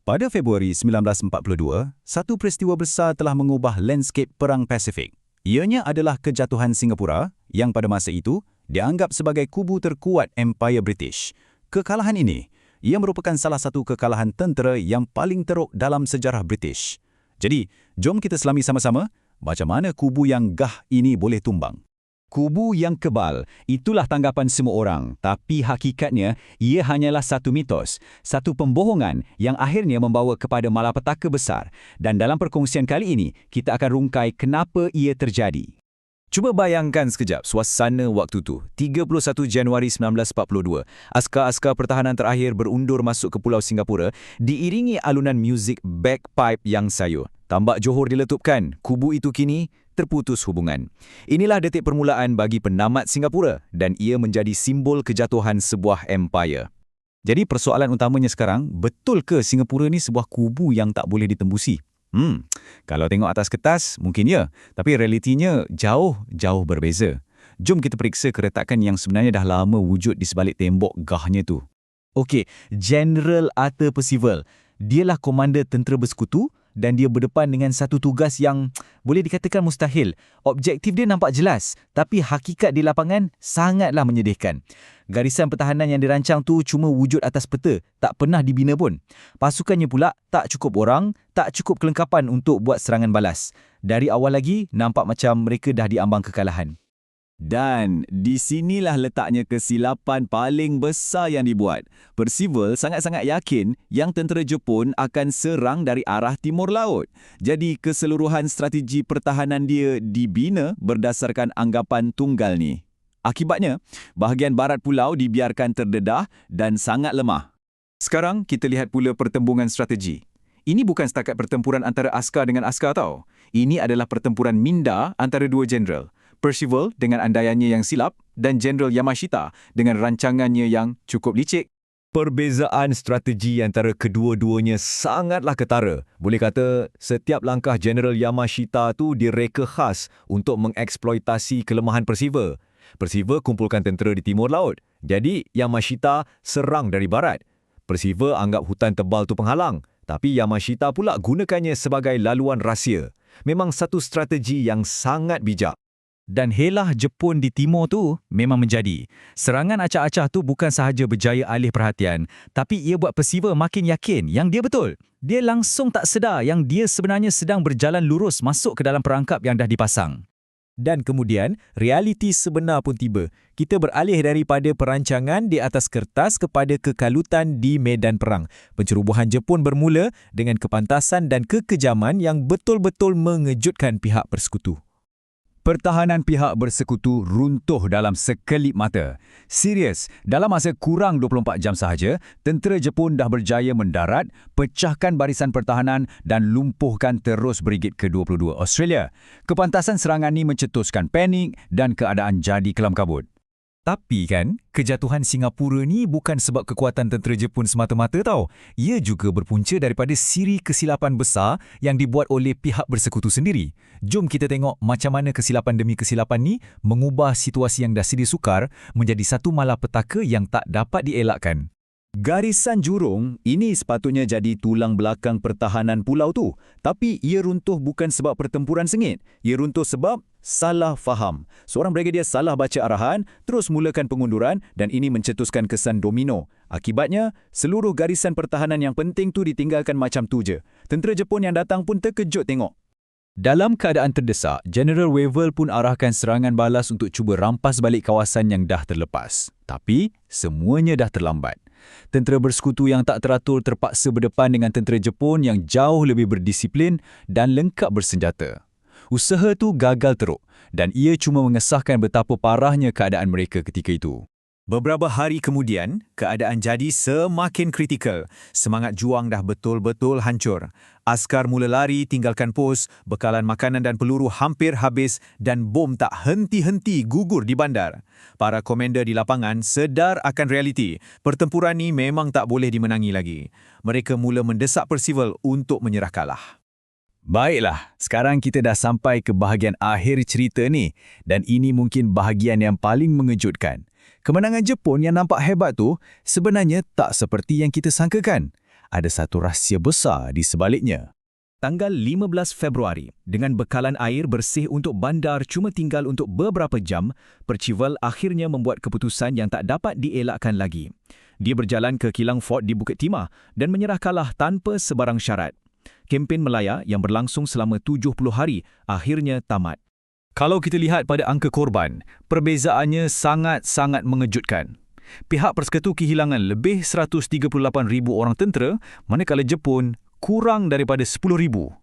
Pada Februari 1942, satu peristiwa besar telah mengubah landscape Perang Pasifik. Ianya adalah kejatuhan Singapura yang pada masa itu dianggap sebagai kubu terkuat Empire British. Kekalahan ini, ia merupakan salah satu kekalahan tentera yang paling teruk dalam sejarah British. Jadi, jom kita selami sama-sama macam mana kubu yang gah ini boleh tumbang. Kubu yang kebal, itulah tanggapan semua orang. Tapi hakikatnya, ia hanyalah satu mitos, satu pembohongan yang akhirnya membawa kepada malapetaka besar. Dan dalam perkongsian kali ini, kita akan rungkai kenapa ia terjadi. Cuba bayangkan sekejap suasana waktu tu, 31 Januari 1942. Askar-askar pertahanan terakhir berundur masuk ke Pulau Singapura, diiringi alunan muzik bagpipe yang sayur. Tambak Johor diletupkan, kubu itu kini terputus hubungan. Inilah detik permulaan bagi penamat Singapura dan ia menjadi simbol kejatuhan sebuah empire. Jadi persoalan utamanya sekarang, betul ke Singapura ni sebuah kubu yang tak boleh ditembusi? Kalau tengok atas kertas, mungkin ya. Tapi realitinya jauh berbeza. Jom kita periksa keretakan yang sebenarnya dah lama wujud di sebalik tembok gahnya tu. Okey, General Arthur Percival. Dialah komander tentera bersekutu dan dia berdepan dengan satu tugas yang boleh dikatakan mustahil. Objektif dia nampak jelas, tapi hakikat di lapangan sangatlah menyedihkan. Garisan pertahanan yang dirancang tu cuma wujud atas peta, tak pernah dibina pun. Pasukannya pula tak cukup orang, tak cukup kelengkapan untuk buat serangan balas. Dari awal lagi, nampak macam mereka dah diambang kekalahan. Dan di sinilah letaknya kesilapan paling besar yang dibuat. Percival sangat-sangat yakin yang tentera Jepun akan serang dari arah timur laut. Jadi keseluruhan strategi pertahanan dia dibina berdasarkan anggapan tunggal ni. Akibatnya, bahagian barat pulau dibiarkan terdedah dan sangat lemah. Sekarang kita lihat pula pertembungan strategi. Ini bukan setakat pertempuran antara askar dengan askar tau. Ini adalah pertempuran minda antara dua jeneral. Percival dengan andaiannya yang silap dan Jeneral Yamashita dengan rancangannya yang cukup licik. Perbezaan strategi antara kedua-duanya sangatlah ketara. Boleh kata, setiap langkah Jeneral Yamashita tu direka khas untuk mengeksploitasi kelemahan Percival. Percival kumpulkan tentera di timur laut. Jadi, Yamashita serang dari barat. Percival anggap hutan tebal tu penghalang. Tapi Yamashita pula gunakannya sebagai laluan rahsia. Memang satu strategi yang sangat bijak. Dan helah Jepun di timur tu memang menjadi. Serangan acah-acah tu bukan sahaja berjaya alih perhatian, tapi ia buat Percival makin yakin yang dia betul. Dia langsung tak sedar yang dia sebenarnya sedang berjalan lurus masuk ke dalam perangkap yang dah dipasang. Dan kemudian, realiti sebenar pun tiba. Kita beralih daripada perancangan di atas kertas kepada kekalutan di medan perang. Pencerobohan Jepun bermula dengan kepantasan dan kekejaman yang betul-betul mengejutkan pihak persekutu. Pertahanan pihak bersekutu runtuh dalam sekelip mata. Serius, dalam masa kurang 24 jam sahaja, tentera Jepun dah berjaya mendarat, pecahkan barisan pertahanan dan lumpuhkan terus Brigade ke-22 Australia. Kepantasan serangan ini mencetuskan panik dan keadaan jadi kelam kabut. Tapi kan, kejatuhan Singapura ni bukan sebab kekuatan tentera Jepun semata-mata tau. Ia juga berpunca daripada siri kesilapan besar yang dibuat oleh pihak bersekutu sendiri. Jom kita tengok macam mana kesilapan demi kesilapan ni mengubah situasi yang dah sedia sukar menjadi satu malapetaka yang tak dapat dielakkan. Garisan jurung ini sepatutnya jadi tulang belakang pertahanan pulau tu. Tapi ia runtuh bukan sebab pertempuran sengit. Ia runtuh sebab salah faham. Seorang brigadier salah baca arahan, terus mulakan pengunduran dan ini mencetuskan kesan domino. Akibatnya, seluruh garisan pertahanan yang penting tu ditinggalkan macam tu je. Tentera Jepun yang datang pun terkejut tengok. Dalam keadaan terdesak, General Wavell pun arahkan serangan balas untuk cuba rampas balik kawasan yang dah terlepas. Tapi, semuanya dah terlambat. Tentera bersekutu yang tak teratur terpaksa berdepan dengan tentera Jepun yang jauh lebih berdisiplin dan lengkap bersenjata. Usaha tu gagal teruk dan ia cuma mengesahkan betapa parahnya keadaan mereka ketika itu. Beberapa hari kemudian, keadaan jadi semakin kritikal. Semangat juang dah betul-betul hancur. Askar mula lari tinggalkan pos, bekalan makanan dan peluru hampir habis dan bom tak henti-henti gugur di bandar. Para komander di lapangan sedar akan realiti. Pertempuran ni memang tak boleh dimenangi lagi. Mereka mula mendesak Percival untuk menyerah kalah. Baiklah, sekarang kita dah sampai ke bahagian akhir cerita ni dan ini mungkin bahagian yang paling mengejutkan. Kemenangan Jepun yang nampak hebat tu sebenarnya tak seperti yang kita sangkakan. ada satu rahsia besar di sebaliknya. Tanggal 15 Februari, dengan bekalan air bersih untuk bandar cuma tinggal untuk beberapa jam, Percival akhirnya membuat keputusan yang tak dapat dielakkan lagi. Dia berjalan ke kilang Fort di Bukit Timah dan menyerah kalah tanpa sebarang syarat. Kempen Melaya yang berlangsung selama 70 hari akhirnya tamat. Kalau kita lihat pada angka korban, perbezaannya sangat-sangat mengejutkan. Pihak Persekutu kehilangan lebih 138,000 orang tentera, manakala Jepun kurang daripada 10,000.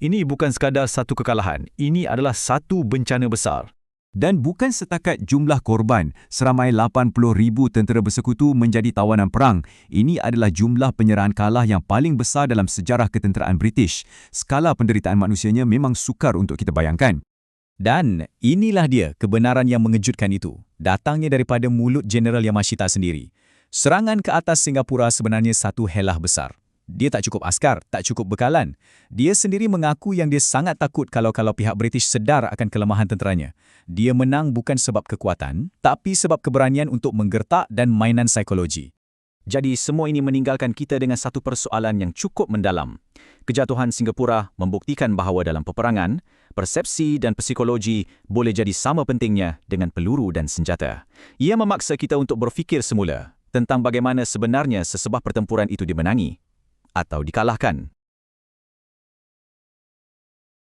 Ini bukan sekadar satu kekalahan, ini adalah satu bencana besar. Dan bukan setakat jumlah korban, seramai 80,000 tentera bersekutu menjadi tawanan perang. Ini adalah jumlah penyerahan kalah yang paling besar dalam sejarah ketenteraan British. Skala penderitaan manusianya memang sukar untuk kita bayangkan. Dan inilah dia kebenaran yang mengejutkan itu, datangnya daripada mulut Jeneral Yamashita sendiri. Serangan ke atas Singapura sebenarnya satu helah besar. Dia tak cukup askar, tak cukup bekalan. Dia sendiri mengaku yang dia sangat takut kalau pihak British sedar akan kelemahan tenteranya. Dia menang bukan sebab kekuatan, tapi sebab keberanian untuk menggertak dan mainan psikologi. Jadi semua ini meninggalkan kita dengan satu persoalan yang cukup mendalam. Kejatuhan Singapura membuktikan bahawa dalam peperangan, persepsi dan psikologi boleh jadi sama pentingnya dengan peluru dan senjata. Ia memaksa kita untuk berfikir semula tentang bagaimana sebenarnya sesebah pertempuran itu dimenangi atau dikalahkan.